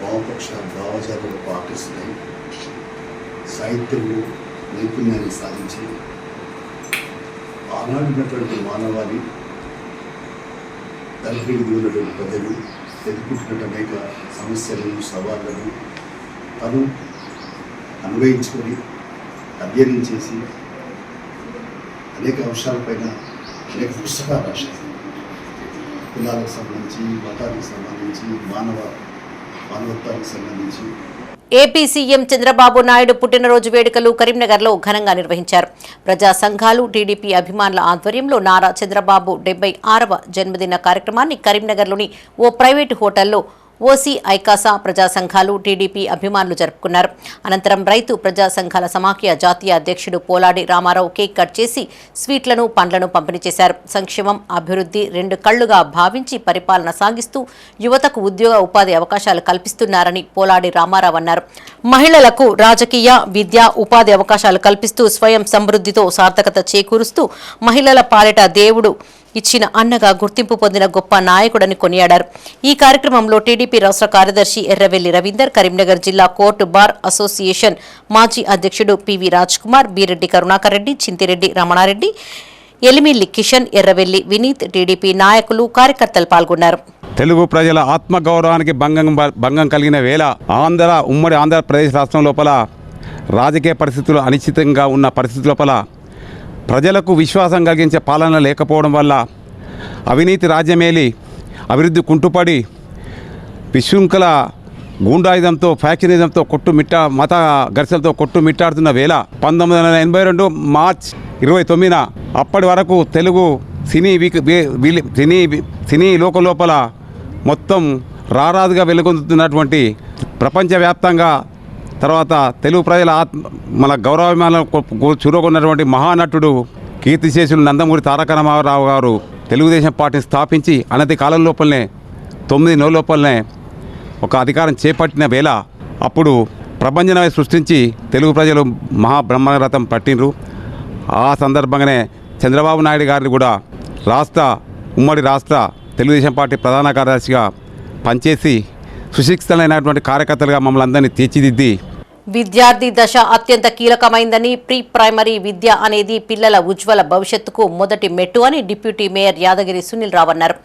వామపక్ష భావజాలను పాటిస్తున్నాయి. సాహిత్యంలో నైపుణ్యాన్ని సాధించి ఆనాడున్నటువంటి మానవాళి దళితుడికి ఉన్నటువంటి ప్రజలు ఎదుర్కొంటున్న అనేక సమస్యలను సవాళ్లను తను అన్వయించుకొని అధ్యయనం చేసి అనేక అంశాలపైన అనేక పుస్తకాలు రాశారు. కులాలకు సంబంధించి, మతానికి సంబంధించి, మానవత్వానికి సంబంధించి. ఏపీ సీఎం చంద్రబాబు నాయుడు పుట్టినరోజు వేడుకలు కరీంనగర్లో ఘనంగా నిర్వహించారు. ప్రజా సంఘాలు, టీడీపీ అభిమానుల ఆధ్వర్యంలో నారా చంద్రబాబు 76వ జన్మదిన కార్యక్రమాన్ని కరీంనగర్లోని ఓ ప్రైవేటు హోటల్లో ఓసీ, ఐకాసా ప్రజా సంఘాలు, టీడీపీ అభిమానులు జరుపుకున్నారు. అనంతరం రైతు ప్రజా సంఘాల సమాఖ్య జాతీయ అధ్యక్షుడు పోలాడి రామారావు కేక్ కట్ చేసి స్వీట్లను, పండ్లను పంపిణీ చేశారు. సంక్షేమం, అభివృద్ధి రెండు కళ్లుగా భావించి పరిపాలన సాగిస్తూ యువతకు ఉద్యోగ ఉపాధి అవకాశాలు కల్పిస్తున్నారని పోలాడి రామారావు అన్నారు. మహిళలకు రాజకీయ, విద్య, ఉపాధి అవకాశాలు కల్పిస్తూ స్వయం సమృద్ధితో సార్థకత చేకూరుస్తూ మహిళల పాలిట దేవుడు ఇచ్చిన అన్నగా గుర్తింపు పొందిన గొప్ప నాయకుడని కొనియాడారు. ఈ కార్యక్రమంలో టీడీపీ రాష్ట్ర కార్యదర్శి ఎర్రవెల్లి రవీందర్, కరీంనగర్ జిల్లా కోర్టు బార్ అసోసియేషన్ మాజీ అధ్యక్షుడు పివి రాజ్ కుమార్, బీరెడ్డి కరుణాకర్ రెడ్డి, చింతిరెడ్డి రమణారెడ్డి, ఎలిమిల్లి కిషన్, ఎర్రవెల్లి వినీత్, టీడీపీ నాయకులు, కార్యకర్తలు పాల్గొన్నారు. తెలుగు ప్రజల ఆత్మగౌరవానికి భంగం కలిగిన వేళ ఉమ్మడి ఆంధ్రప్రదేశ్ రాష్ట్రం లోపల రాజకీయ పరిస్థితులు అనిశ్చితంగా ఉన్న పరిస్థితి లోపల ప్రజలకు విశ్వాసం కలిగించే పాలన లేకపోవడం వల్ల అవినీతి రాజ్యమేలి అభివృద్ధి కుంటుపడి విశృంఖల గూండాయుధంతో, ఫ్యాక్షనిజంతో మత ఘర్షణలతో కొట్టుమిట్టాడుతున్న వేళ 1982 మార్చి 29న అప్పటి వరకు తెలుగు సినీ లోకం లోపల మొత్తం రారాజుగా వెలుగొందుతున్నటువంటి ప్రపంచవ్యాప్తంగా తర్వాత తెలుగు ప్రజల మన గౌరవాభిమానాలను చురుకున్నటువంటి మహానటుడు కీర్తిశేషులు నందమూరి తారక రామారావు గారు తెలుగుదేశం పార్టీని స్థాపించి అనతి కాలం లోపలనే 9 నెలల లోపలనే ఒక అధికారం చేపట్టిన వేళ అప్పుడు ప్రభంజనమై సృష్టించి తెలుగు ప్రజలు మహాబ్రహ్మరథం పట్టినరు. ఆ సందర్భంగానే చంద్రబాబు నాయుడు గారిని కూడా ఉమ్మడి రాష్ట్ర తెలుగుదేశం పార్టీ ప్రధాన కార్యదర్శిగా పనిచేసి సుశిక్షితులైనటువంటి కార్యకర్తలుగా మమ్మల్ని అందరినీ తీర్చిదిద్ది విద్యార్థి దశ అత్యంత కీలకమైందని, ప్రీ ప్రైమరీ విద్య అనేది పిల్లల ఉజ్వల భవిష్యత్తుకు మొదటి మెట్టు అని డిప్యూటీ మేయర్ యాదగిరి సునీల్ రావు అన్నారు.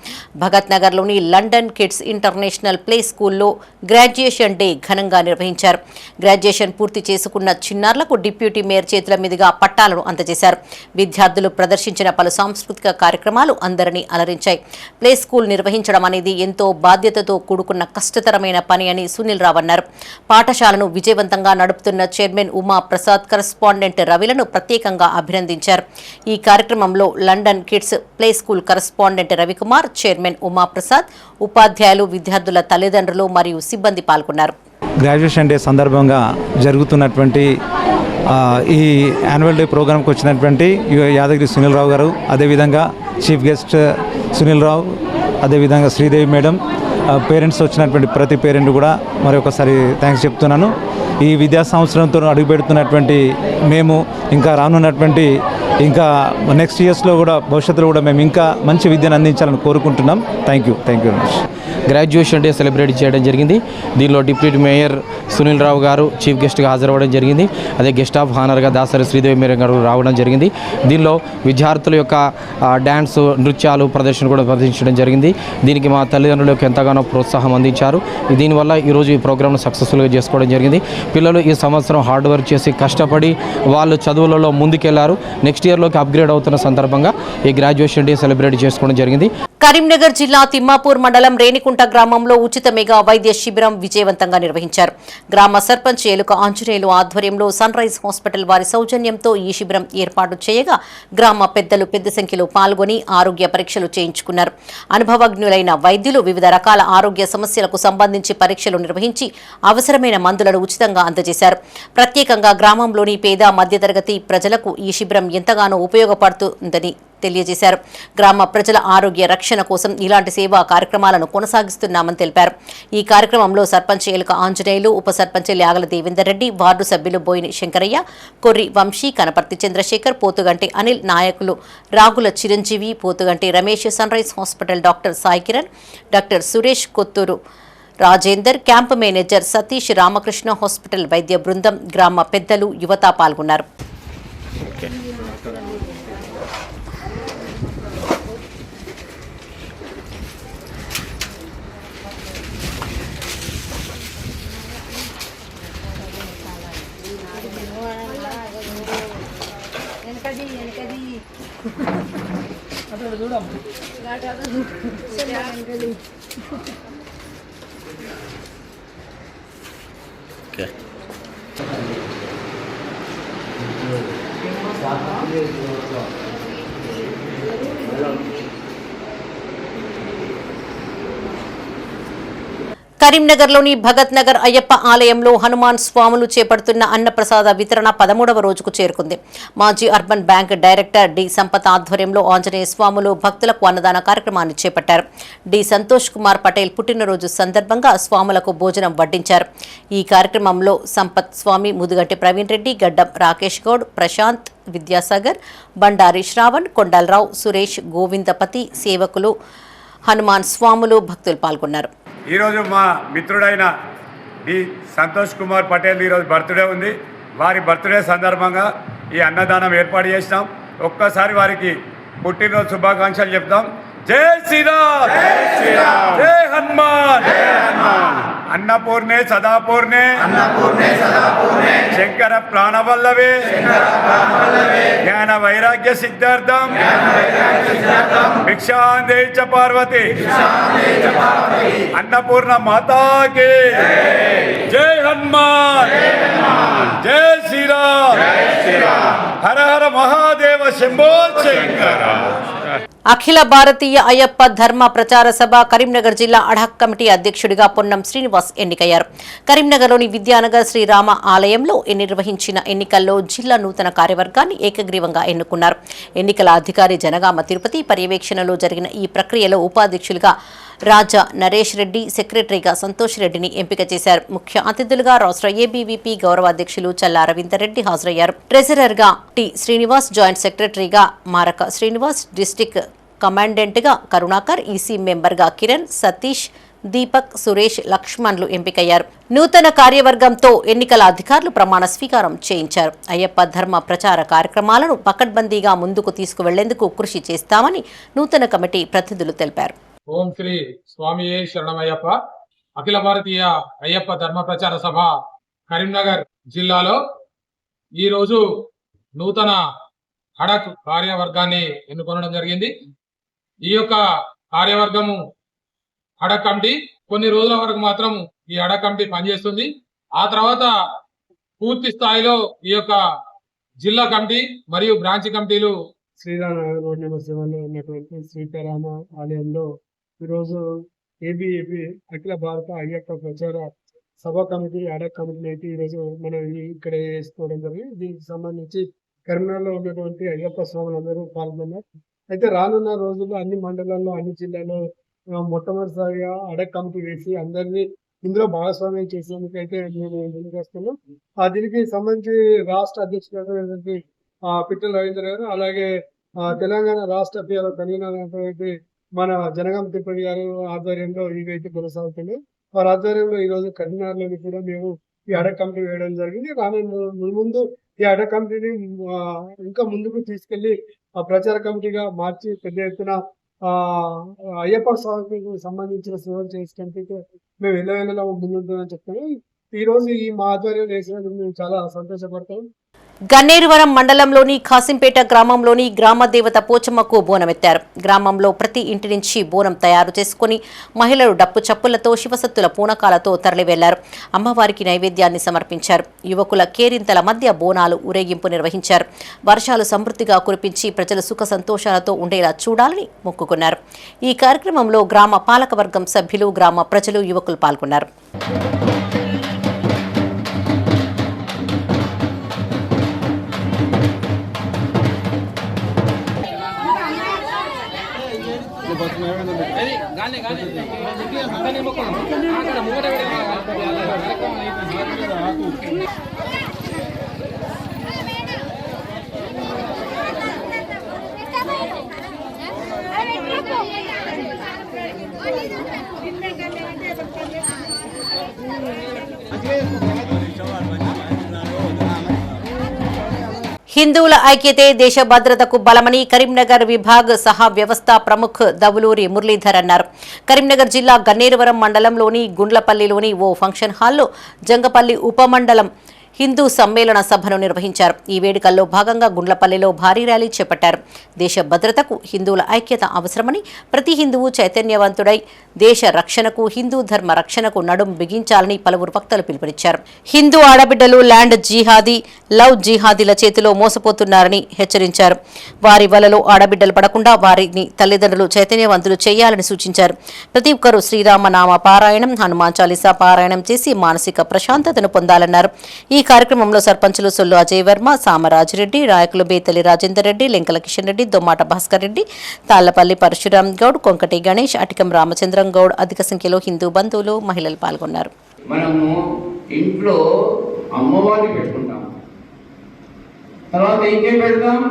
భగత్ నగర్లోని లండన్ కిడ్స్ ఇంటర్నేషనల్ ప్లే స్కూల్లో గ్రాడ్యుయేషన్ డే ఘనంగా నిర్వహించారు. గ్రాడ్యుయేషన్ పూర్తి చేసుకున్న చిన్నారులకు డిప్యూటీ మేయర్ చేతుల మీదుగా పట్టాలను అందజేశారు. విద్యార్థులు ప్రదర్శించిన పలు సాంస్కృతిక కార్యక్రమాలు అందరినీ అలరించాయి. ప్లే స్కూల్ నిర్వహించడం అనేది ఎంతో బాధ్యతతో కూడుకున్న కష్టతరమైన పని అని సునీల్ రావు అన్నారు. పాఠశాలను విజయవంతంగా నడుపుతున్న చైర్మన్ ఉమా ప్రసాద్, కరెస్పాండెంట్ రవిలను ప్రత్యేకంగా అభినందించారు. ఈ కార్యక్రమంలో London kids play school correspondent Ravikumar, chairman Uma Prasad, ఉపాధ్యాయులు, విద్యార్థుల తల్లిదండ్రులు మరియు సిబ్బంది పాల్గొన్నారు. గ్రాడ్యుయేషన్ డే సందర్భంగా జరుగుతున్నటువంటి ఈ యాన్యువల్ డే ప్రోగ్రాంకి వచ్చినటువంటి యాదగిరి సునీల్ రావు గారు, అదేవిధంగా చీఫ్ గెస్ట్ సునీల్ రావు, అదేవిధంగా శ్రీదేవి మేడం, పేరెంట్స్ వచ్చినటువంటి ప్రతి పేరెంట్ కూడా మరొకసారి థ్యాంక్స్ చెప్తున్నాను. ఈ విద్యా సంవత్సరంతో అడుగుపెడుతున్నటువంటి మేము ఇంకా రానున్నటువంటి నెక్స్ట్ ఇయర్స్లో కూడా భవిష్యత్తులో కూడా మేము ఇంకా మంచి విద్యను అందించాలని కోరుకుంటున్నాం. Thank you very much. Graduation day celebrate చేయడం జరిగింది. దీనిలో డిప్యూటీ మేయర్ సునీల్ రావు గారు చీఫ్ గెస్ట్గా హాజరవ్వడం జరిగింది. అదే గెస్ట్ ఆఫ్ హానర్గా దాసరి శ్రీదేవి మేడం గారు రావడం జరిగింది. దీనిలో విద్యార్థుల యొక్క డ్యాన్స్, నృత్యాలు ప్రదర్శన కూడా ప్రదర్శించడం జరిగింది. దీనికి మా తల్లిదండ్రులకు ఎంతగానో ప్రోత్సాహం అందించారు. దీనివల్ల ఈరోజు ఈ ప్రోగ్రామ్ను సక్సెస్ఫుల్గా చేసుకోవడం జరిగింది. పిల్లలు ఈ సంవత్సరం హార్డ్ వర్క్ చేసి కష్టపడి వాళ్ళు చదువులలో ముందుకెళ్లారు. నెక్స్ట్ నెక్స్ట్ ఇయర్లోకి అప్గ్రేడ్ అవుతున్న సందర్భంగా ఈ గ్రాడ్యుయేషన్ డే సెలబ్రేట్ చేసుకోవడం జరిగింది. కరీంనగర్ జిల్లా తిమ్మాపూర్ మండలం రేణికుంట గ్రామంలో ఉచిత మెగా వైద్య శిబిరం విజయవంతంగా నిర్వహించారు. గ్రామ సర్పంచ్ ఏలుక ఆంజనేయులు ఆధ్వర్యంలో సన్ రైజ్ హాస్పిటల్ వారి సౌజన్యంతో ఈ శిబిరం ఏర్పాటు చేయగా గ్రామ పెద్దలు పెద్ద సంఖ్యలో పాల్గొని ఆరోగ్య పరీక్షలు చేయించుకున్నారు. అనుభవజ్ఞులైన వైద్యులు వివిధ రకాల ఆరోగ్య సమస్యలకు సంబంధించి పరీక్షలు నిర్వహించి అవసరమైన మందులను ఉచితంగా అందజేశారు. ప్రత్యేకంగా గ్రామంలోని పేద మధ్యతరగతి ప్రజలకు ఈ శిబిరం ఎంతగానో ఉపయోగపడుతుందని తెలియజేశారు. గ్రామ ప్రజల ఆరోగ్య రక్షణ కోసం ఇలాంటి సేవా కార్యక్రమాలను కొనసాగిస్తున్నామని తెలిపారు. ఈ కార్యక్రమంలో సర్పంచ్ ఏలుక ఆంజనేయులు, ఉప సర్పంచ్ ల్యాగల దేవేందర్ రెడ్డి, వార్డు సభ్యులు బోయిని శంకరయ్య, కొర్రి వంశీ, కనపర్తి చంద్రశేఖర్, పోతుగంటి అనిల్, నాయకులు Ragula Chiranjeevi, Pothuganti Ramesh, Sunrise hospital doctor Sai Kiran, doctor Suresh, Kothur Rajender, camp manager Satish, Ramakrishna hospital వైద్య బృందం, గ్రామ పెద్దలు, యువత పాల్గొన్నారు. కరీంనగర్లోని భగత్ నగర్ అయ్యప్ప ఆలయంలో హనుమాన్ స్వాములు చేపడుతున్న అన్నప్రసాద వితరణ 13వ రోజుకు చేరుకుంది. మాజీ urban bank director D Sampath ఆధ్వర్యంలో ఆంజనేయ స్వాములు భక్తులకు అన్నదాన కార్యక్రమాన్ని చేపట్టారు. డి సంతోష్ కుమార్ పటేల్ పుట్టినరోజు సందర్భంగా స్వాములకు భోజనం వడ్డించారు. ఈ కార్యక్రమంలో సంపత్ స్వామి, ముదుగంటి ప్రవీణ్ రెడ్డి, గడ్డం రాకేష్ గౌడ్, ప్రశాంత్, విద్యాసాగర్, బండారి శ్రావణ్, కొండలరావు, సురేష్, గోవిందపతి, సేవకులు, హనుమాన్ స్వాములు, భక్తులు పాల్గొన్నారు. ఈరోజు మా మిత్రుడైన డి సంతోష్ కుమార్ పటేల్ ఈరోజు బర్త్డే ఉంది. వారి బర్త్డే సందర్భంగా ఈ అన్నదానం ఏర్పాటు చేసినాం. ఒక్కసారి వారికి పుట్టినరోజు శుభాకాంక్షలు చెప్తాం. జై శ్రీరామ్, జై హనుమాన్. అన్నపూర్ణే సదాపూర్ణే, శంకర ప్రాణవల్లవే, జ్ఞాన వైరాగ్య సిద్ధార్థం, భిక్షాందే చ పార్వతి. అన్నపూర్ణ మాతాకి జై హనుమాన్, జై శ్రీరామ్, హర హర మహాదేవ, శంభో శంకర. అఖిల భారతీయ అయ్యప్ప ధర్మ ప్రచార సభ కరీంనగర్ జిల్లా అడాక్ కమిటీ అధ్యక్షుడిగా పొన్నం శ్రీనివాస్ ఎన్నికయ్యారు. కరీంనగర్లోని విద్యానగర్ శ్రీరామ ఆలయంలో నిర్వహించిన ఎన్నికల్లో జిల్లా నూతన కార్యవర్గాన్ని ఏకగ్రీవంగా ఎన్నుకున్నారు. ఎన్నికల అధికారి జనగామ తిరుపతి పర్యవేక్షణలో జరిగిన ఈ ప్రక్రియలో ఉపాధ్యక్షులుగా రాజా నరేష్ రెడ్డి, సెక్రటరీగా సంతోష్ రెడ్డిని ఎంపిక చేశారు. ముఖ్య అతిథులుగా రాష్ట్ర ఏబీవీపీ గౌరవాధ్యక్షులు చల్లా రవీందర్ రెడ్డి హాజరయ్యారు. ట్రెజరర్గా టి శ్రీనివాస్, జాయింట్ సెక్రటరీగా మారక శ్రీనివాస్, డిస్టిక్ కమాండెంట్గా కరుణాకర్, ఈసీ మెంబర్గా కిరణ్, సతీష్, దీపక్, సురేష్, లక్ష్మణ్లు ఎంపికయ్యారు. నూతన కార్యవర్గంతో ఎన్నికల అధికారులు ప్రమాణ స్వీకారం చేయించారు. అయ్యప్ప ధర్మ ప్రచార కార్యక్రమాలను పకడ్బందీగా ముందుకు తీసుకువెళ్లేందుకు కృషి చేస్తామని నూతన కమిటీ ప్రతినిధులు తెలిపారు. ఓం శ్రీ స్వామియే శరణమయ్యప్ప. అఖిల భారతీయ అయ్యప్ప ధర్మ ప్రచార సభ కరీంనగర్ జిల్లాలో ఈరోజు నూతన అడాక్ కార్యవర్గాన్ని ఎన్నుకొనడం జరిగింది. ఈ యొక్క కార్యవర్గము అడాక్ కమిటీ కొన్ని రోజుల వరకు మాత్రం ఈ అడాక్ కమిటీ పనిచేస్తుంది. ఆ తర్వాత పూర్తి స్థాయిలో ఈ యొక్క జిల్లా కమిటీ మరియు బ్రాంచ్ కమిటీలు శ్రీరామ రోడ్ నెంబర్ 7లో ఉన్నటువంటి శ్రీరామ ఆలయంలో ఈరోజు ఏబీఏపీ అఖిల భారత అయ్యప్ప ప్రచార సభ కమిటీ అడాక్ కమిటీని అయితే ఈరోజు మనం ఇక్కడ వేసుకోవడం జరిగింది. దీనికి సంబంధించి కరీంనగర్లో ఉన్నటువంటి అయ్యప్ప స్వాములందరూ పాల్గొన్నారు. అయితే రానున్న రోజుల్లో అన్ని మండలాల్లో, అన్ని జిల్లాల్లో మొట్టమొదటిసారిగా అడాక్ కమిటీ వేసి అందరినీ ఇందులో భాగస్వామ్యం చేసేందుకు అయితే మేము ముందుకు వస్తున్నాం. దీనికి సంబంధించి రాష్ట్ర అధ్యక్షుడు పిట్టల రవీంద్ర గారు, అలాగే తెలంగాణ రాష్ట్ర కన్వీనర్ మన జనగామ తిరుపతి గారు ఆధ్వర్యంలో ఇవైతే కొనసాగుతుంది. వారి ఆధ్వర్యంలో ఈ రోజు కరీంనగర్లోని కూడా మేము ఈ అడాక్ కమిటీ వేయడం జరిగింది. రానున్న ముందు ఈ అడాక్ కమిటీని ఇంకా ముందుకు తీసుకెళ్లి ప్రచార కమిటీగా మార్చి పెద్ద ఎత్తున అయ్యప్ప స్వామికి సంబంధించిన సేవలు చేసుకుంటే మేము ఎల్లవేళలా ముందుంటామని చెప్తాము. ఈ రోజు ఈ మా ఆధ్వర్యంలో వేసినందుకు మేము చాలా సంతోషపడతాం. గన్నేరువరం మండలంలోని ఖాసింపేట గ్రామంలోని గ్రామ దేవత పోచమ్మకు బోనమెత్తారు. గ్రామంలో ప్రతి ఇంటి నుంచి బోనం తయారు చేసుకుని మహిళలు డప్పు చప్పులతో శివసత్తుల పూనకాలతో తరలివెళ్లారు. అమ్మవారికి నైవేద్యాన్ని సమర్పించారు. యువకుల కేరింతల మధ్య బోనాలు ఊరేగింపు నిర్వహించారు. వర్షాలు సమృద్ధిగా కురిపించి ప్రజలు సుఖ సంతోషాలతో ఉండేలా చూడాలని మొక్కుకున్నారు. ఈ కార్యక్రమంలో గ్రామ పాలకవర్గం సభ్యులు, గ్రామ ప్రజలు, యువకులు పాల్గొన్నారు. హిందువుల ఐక్యతే దేశ భద్రతకు బలమని కరీంనగర్ విభాగ్ సహా వ్యవస్థ ప్రముఖ్ దవులూరి మురళీధర్ అన్నారు. కరీంనగర్ జిల్లా గన్నేరువరం మండలంలోని గుండ్లపల్లిలోని ఓ ఫంక్షన్ హాల్లో జంగపల్లి ఉపమండలం హిందూ సమ్మేళన సభను నిర్వహించారు. ఈ వేడుకల్లో భాగంగా గుండ్లపల్లిలో భారీ ర్యాలీ చేపట్టారు. దేశ భద్రతకు హిందువుల ఐక్యత అవసరమని, ప్రతి హిందువు చైతన్యవంతుడై దేశ రక్షణకు, హిందూ ధర్మ రక్షణకు నడుం బిగించాలని పలువురు వక్తలు పిలుపునిచ్చారు. హిందూ ఆడబిడ్డలు ల్యాండ్ జిహాదీ, లవ్ జిహాదీల చేతిలో మోసపోతున్నారని హెచ్చరించారు. వారి వలలో ఆడబిడ్డలు పడకుండా వారిని తల్లిదండ్రులు చైతన్యవంతులు చేయాలని సూచించారు. ప్రతి ఒక్కరూ శ్రీరామనామ పారాయణం, హనుమాన్ చాలీసా పారాయణం చేసి మానసిక ప్రశాంతతను పొందాలన్నారు. ఈ కార్యక్రమంలో సర్పంచులు సొల్లు అజయ్ వర్మ, సామరాజిరెడ్డి, నాయకులు బేతలి రాజేందర్ రెడ్డి, లెంకల కిషన్ రెడ్డి, దొమ్మాట భాస్కర్ రెడ్డి, తాళ్లపల్లి పరశురాం గౌడ్, కొంకటి గణేష్, అటికం రామచంద్రం గౌడ్, అధిక సంఖ్యలో హిందూ బంధువులు, మహిళలు పాల్గొన్నారు. మనము ఇంట్లో అమ్మవారిని పెట్టుకుంటాం, తర్వాత ఇంకేం పెడతాం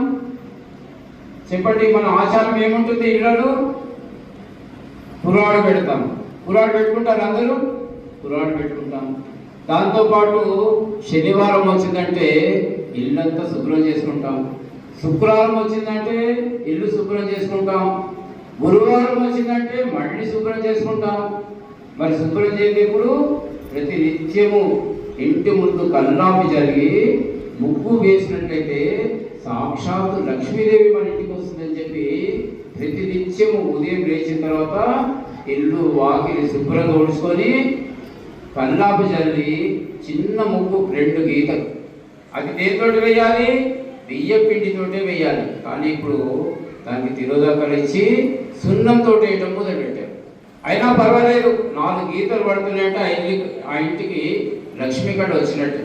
చెప్పండి. మన ఆచారం ఏముంటుంది? ఇళ్ళలో పురాడు పెడతాం. పురాడు పెట్టుకుంటారు అందరూ, పురాడు పెట్టుకుంటాం. దాంతోపాటు శనివారం వచ్చిందంటే ఇల్లంతా శుభ్రం చేసుకుంటాం. శుక్రవారం వచ్చిందంటే ఇల్లు శుభ్రం చేసుకుంటాం. గురువారం వచ్చిందంటే మళ్ళీ శుభ్రం చేసుకుంటాం. మరి శుభ్రం చేసేప్పుడు ప్రతి నిత్యము ఇంటి ముందు కల్లాపి జరిగి ముగ్గు వేసినట్లయితే సాక్షాత్తు లక్ష్మీదేవి మన ఇంటికి వస్తుందని చెప్పి ప్రతి నిత్యము ఉదయం లేచిన తర్వాత ఇల్లు వాకిలి శుభ్రంగా ఊడ్చుకొని కల్లాపి చల్లి చిన్న ముగ్గు 2 గీతలు, అది దేనితోటి వేయాలి? బియ్య పిండితోటే వేయాలి. కానీ ఇప్పుడు దానికి తిరోధాకాలు ఇచ్చి సున్నంతో వేయటం మొదలుపెట్టారు. అయినా పర్వాలేదు, 4 గీతలు పడుతున్నాయంటే ఆ ఇంటికి లక్ష్మీకళ వచ్చినట్టు.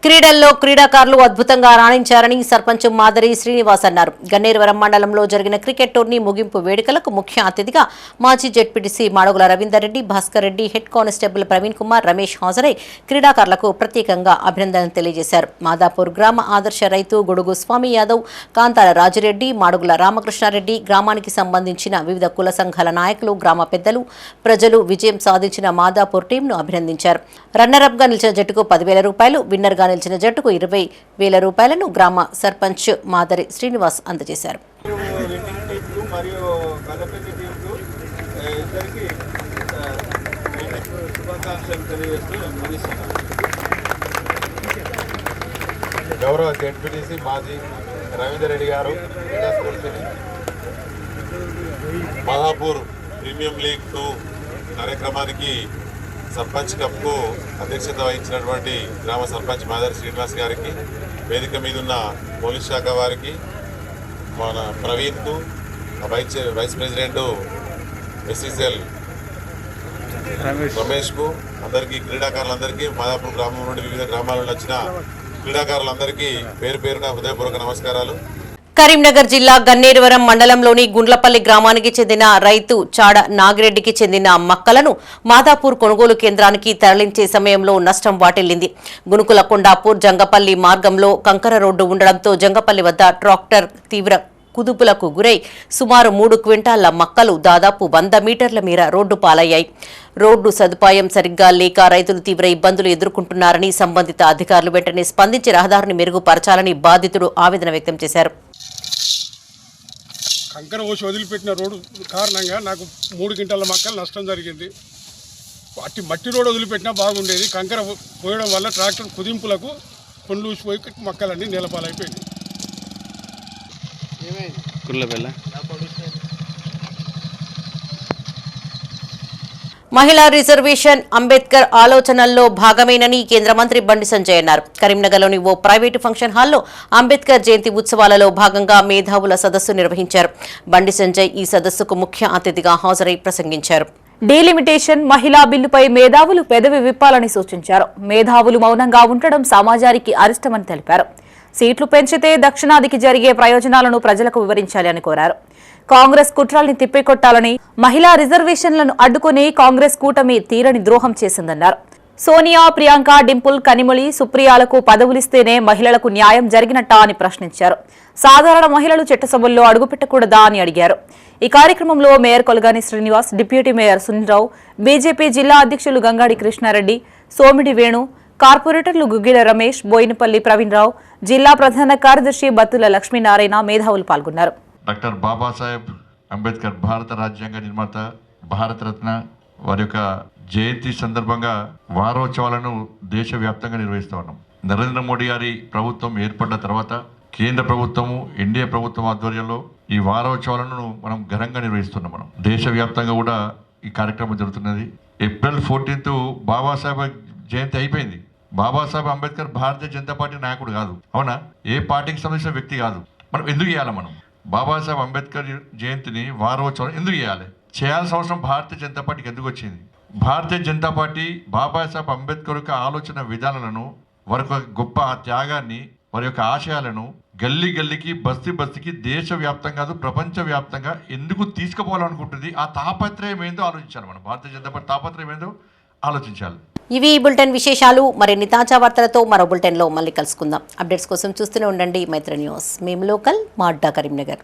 క్రీడల్లో క్రీడాకారులు అద్భుతంగా రాణించారని సర్పంచ్ మాదరి శ్రీనివాస్ అన్నారు. గన్నేరువరం మండలంలో జరిగిన క్రికెట్ టోర్నీ ముగింపు వేడుకలకు ముఖ్య అతిథిగా మాజీ ZPTC Madugula Ravinder Reddy, Bhaskar Reddy, head constable Praveen Kumar, Ramesh హాజరై క్రీడాకారులకు ప్రత్యేకంగా అభినందనలు తెలియజేశారు. మాదాపూర్ గ్రామ ఆదర్శ రైతు గొడుగు స్వామి యాదవ్, కాంతాల రాజిరెడ్డి, మాడుగుల రామకృష్ణారెడ్డి, గ్రామానికి సంబంధించిన వివిధ కుల సంఘాల నాయకులు, గ్రామ పెద్దలు, ప్రజలు విజయం సాధించిన మాదాపూర్ టీంను అభినందించారు. రన్నరప్గా నిలిచిన జట్టుకు 10,000 రూపాయలు, విన్నర్గా నిలిచిన జట్టుకు 20,000 రూపాయలను గ్రామ సర్పంచ్ మాదరి శ్రీనివాస్ అందజేశారు. గౌరవ జెడ్పీటీసీ మాజీ రవీందర్ రెడ్డి గారు, మాదాపూర్ ప్రీమియం లీగ్ 2 కార్యక్రమానికి సర్పంచ్ కప్కు అధ్యక్షత వహించినటువంటి గ్రామ సర్పంచ్ మాదరి శ్రీనివాస్ గారికి, వేదిక మీద ఉన్న పోలీస్ శాఖ వారికి, మన ప్రవీణ్కు, వైస్ ప్రెసిడెంట్ ఎస్సీసీఎల్ రమేష్కు, అందరికీ క్రీడాకారులందరికీ, మాదాపూర్ గ్రామం నుండి వివిధ గ్రామాల నుండి వచ్చిన క్రీడాకారులందరికీ పేరు పేరున హృదయపూర్వక నమస్కారాలు. కరీంనగర్ జిల్లా గన్నేరువరం మండలంలోని గుండ్లపల్లి గ్రామానికి చెందిన రైతు చాడ నాగిరెడ్డికి చెందిన మక్కలను మాదాపూర్ కొనుగోలు కేంద్రానికి తరలించే సమయంలో నష్టం వాటిల్లింది. గునుకుల కొండాపూర్ జంగపల్లి మార్గంలో కంకర రోడ్డు ఉండడంతో జంగపల్లి వద్ద ట్రాక్టర్ తీవ్ర కుదుపులకు గురై సుమారు 3 క్వింటాళ్ల మక్కలు దాదాపు 100 మీటర్ల మేర రోడ్డు పాలయ్యాయి. రోడ్డు సదుపాయం సరిగ్గా లేక రైతులు తీవ్ర ఇబ్బందులు ఎదుర్కొంటున్నారని సంబంధిత అధికారులు వెంటనే స్పందించి రహదారిని మెరుగుపరచాలని బాధితుడు ఆవేదన వ్యక్తం చేశారు. కంకర పోసి వదిలిపెట్టిన రోడ్డు కారణంగా నాకు 3 క్వింటాల మక్కలు నష్టం జరిగింది. మట్టి రోడ్డు వదిలిపెట్టినా బాగుండేది. కంకర పోయడం వల్ల ట్రాక్టర్ కుదింపులకు పండ్లు ఊసిపోయి మొక్కలన్నీ నేలపాలైపోయినాయి. మహిళా రిజర్వేషన్ అంబేద్కర్ ఆలోచనల్లో భాగమేనని కేంద్ర మంత్రి బండి సంజయ్ అన్నారు. కరీంనగర్లోని ఓ ప్రైవేటు ఫంక్షన్ హాల్లో అంబేద్కర్ జయంతి ఉత్సవాలలో భాగంగా మేధావుల సదస్సు నిర్వహించారు. బండి సంజయ్ ఈ సదస్సుకు ముఖ్య అతిథిగా హాజరై ప్రసంగించారు. డీలిమిటేషన్ మహిళా బిల్లుపై మేధావులు పెదవి విప్పాలని సూచించారు. మేధావులు మౌనంగా ఉండడం సమాజానికి అరిష్టమని తెలిపారు. సీట్లు పెంచితే దక్షిణాదికి జరిగే ప్రయోజనాలను ప్రజలకు వివరించాలి అని కోరారు. కాంగ్రెస్ కుట్రల్ని తిప్పికొట్టాలని, మహిళా రిజర్వేషన్లను అడ్డుకుని కాంగ్రెస్ కూటమి తీరని ద్రోహం చేసిందన్నారు. సోనియా, ప్రియాంక, డింపుల్, కనిమొళి, సుప్రియాలకు పదవులిస్తేనే మహిళలకు న్యాయం జరిగినట్టా అని ప్రశ్నించారు. సాధారణ మహిళలు చట్టసభల్లో అడుగుపెట్టకూడదా అని అడిగారు. ఈ కార్యక్రమంలో mayor Kolagani Srinivas, deputy mayor Sunil Rao, BJP జిల్లా అధ్యక్షులు గంగాడి కృష్ణారెడ్డి, సోమిడి వేణు, కార్పొరేటర్లు గుగ్గిల రమేష్, బోయినపల్లి ప్రవీణ్ రావు, జిల్లా ప్రధాన కార్యదర్శి బత్తుల లక్ష్మీనారాయణ మేధావులు పాల్గొన్నారు. డాక్టర్ బాబాసాహెబ్ అంబేద్కర్ భారత రాజ్యాంగ నిర్మాత, భారతరత్న వారి యొక్క జయంతి సందర్భంగా వారోత్సవాలను దేశవ్యాప్తంగా నిర్వహిస్తూ ఉన్నాం. నరేంద్ర మోడీ గారి ప్రభుత్వం ఏర్పడ్డ తర్వాత కేంద్ర ప్రభుత్వము, ఎన్డీఏ ప్రభుత్వం ఆధ్వర్యంలో ఈ వారోత్సవాలను మనం ఘనంగా నిర్వహిస్తున్నాం. మనం దేశవ్యాప్తంగా కూడా ఈ కార్యక్రమం జరుగుతున్నది. ఏప్రిల్ 14 బాబాసాహెబ్ జయంతి అయిపోయింది. బాబాసాహెబ్ అంబేద్కర్ భారతీయ జనతా పార్టీ నాయకుడు కాదు, అవునా? ఏ పార్టీకి సంబంధించిన వ్యక్తి కాదు. మనం ఎందుకు చేయాలి? మనం బాబాసాహెబ్ అంబేద్కర్ జయంతిని వారోత్సవం ఎందుకు చేయాల్సిన అవసరం భారతీయ జనతా పార్టీకి ఎందుకు వచ్చింది? భారతీయ జనతా పార్టీ బాబాసాహెబ్ అంబేద్కర్ యొక్క ఆలోచన విధానాలను, వారి యొక్క గొప్ప త్యాగాన్ని, వారి యొక్క ఆశయాలను గల్లీ గల్లీకి, బస్తీ బస్తీకి, దేశవ్యాప్తంగా కాదు ప్రపంచవ్యాప్తంగా ఎందుకు తీసుకుపోవాలనుకుంటుంది? ఆ తాపత్రయం ఏందో ఆలోచించాలి. మనం భారతీయ జనతా పార్టీ తాపత్రయం ఏందో ఆలోచించాలి. ఇవి ఈ బులెటిన్ విశేషాలు. మరిన్ని తాజా వార్తలతో మరో బులెటిన్లో మళ్ళీ కలుసుకుందాం. అప్డేట్స్ కోసం చూస్తూనే ఉండండి మైత్రి న్యూస్. మేము లోకల్, మా అడ్డా కరీంనగర్.